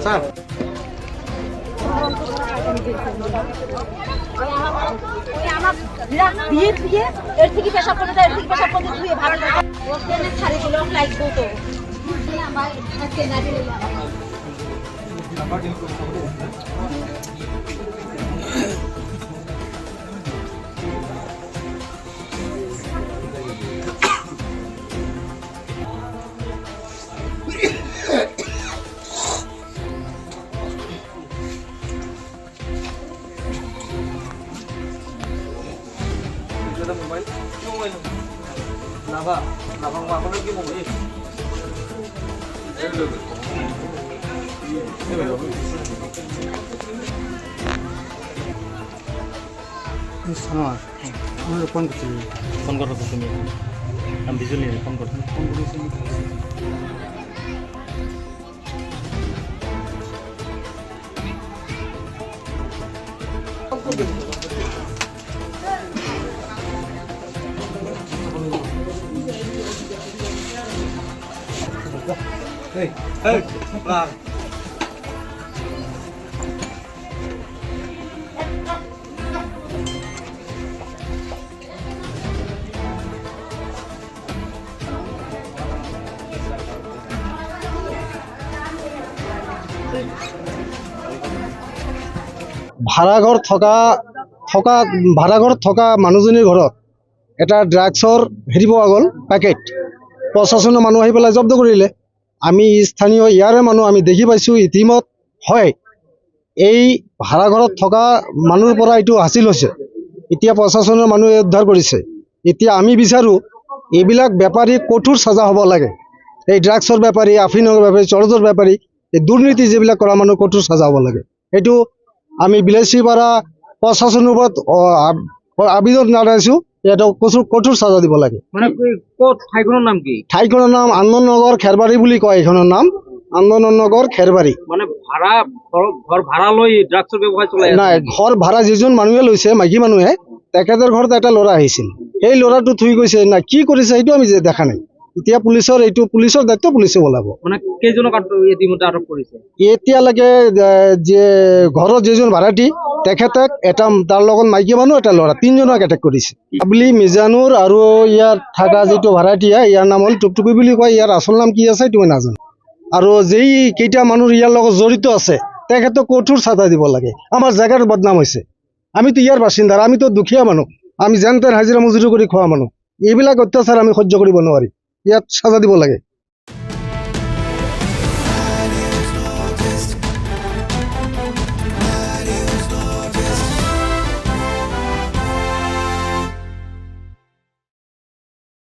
Sir দিয়ে দিয়ে এর থেকে পেশাব করে এর থেকে পেশাব করে ধুয়ে ভালো করে ওখানে ছাড়ে দিল লাগবে তো আমার হাতে না দিলে মোবাইল নাভা নাভা আপনার কি মোবাইল ফোন করো তো তুমি আমি বিজুলি ফোন করো Hey, hey, wow. ভাড়াঘৰ থকা মানুহজনীৰ ঘৰত এটা ড্ৰাগছৰ হেৰি পোৱা গ'ল পেকেট প্ৰশাসনৰ মানুহ আহি পেলাই জব্দ কৰিলে আমি স্থানীয় ইয়াৰে মানুহ আমি দেখি পাইছোঁ ইতিমত হয় এই ভাড়াঘৰত থকা মানুহৰ পৰা এইটো হাসিল হৈছে এতিয়া প্ৰশাসনৰ মানুহে উদ্ধাৰ কৰিছে এতিয়া আমি বিচাৰোঁ এইবিলাক বেপাৰী কঠোৰ সাজা হ'ব লাগে এই ড্ৰাগছৰ বেপাৰী আফিনৰ বেপাৰী চৰজৰ বেপাৰী এই দুৰ্নীতি যিবিলাক কৰা মানুহ কঠোৰ সাজা হ'ব লাগে এইটো আমি বিলাসীপাৰা প্ৰশাসনৰ ওপৰত আবেদন জনাইছোঁ এটা কঠোৰ সাজা দিব লাগে মানে ক'ত ঠাইখনৰ নাম কি ঠাইখনৰ নাম আনন্দনগৰ খেৰবাৰী বুলি কয় এইখনৰ নাম আনন্দনগৰ খেৰবাৰী মানে ভাড়া ঘৰ ভাড়া লৈ ড্ৰাগছৰ ব্যৱসায় চলাই নাই ঘৰ ভাড়া যিজন মানুহে লৈছে মাইকী মানুহে তেখেতৰ ঘৰত এটা ল'ৰা আহিছিল সেই ল'ৰাটো থৈ গৈছে না কি কৰিছে সেইটো আমি দেখা নাই এতিয়া পুলিচৰ দায়িত্ব পুলিচে ওলাব মানে কেইজনক ইতিমধ্যে আটক কৰিছে এতিয়ালৈকে যে ঘৰৰ যিজন ভাড়াটি তেখেতক এটা তাৰ লগত মাইকী মানুহ এটা ল'ৰা তিনিজনক এটেক কৰিছে আবলি মিজানুৰ আৰু ইয়াৰ থকা যিটো ভাড়াটিয়া ইয়াৰ নাম হ'ল টুপটুপি বুলি কয় ইয়াৰ আচল নাম কি আছে তুমি নাজানো আৰু যেই কেইটা মানুহ ইয়াৰ লগত জড়িত আছে তেখেতক কঠোৰ সাজা দিব লাগে আমাৰ জেগাৰ বদনাম হৈছে আমিতো ইয়াৰ বাসিন্দাৰ আমিতো দুখীয়া মানুহ আমি যেন তেন হাজিৰা মজুৰি কৰি খোৱা মানুহ এইবিলাক অত্যাচাৰ আমি সহ্য কৰিব নোৱাৰি ইয়াত সাজা দিব লাগে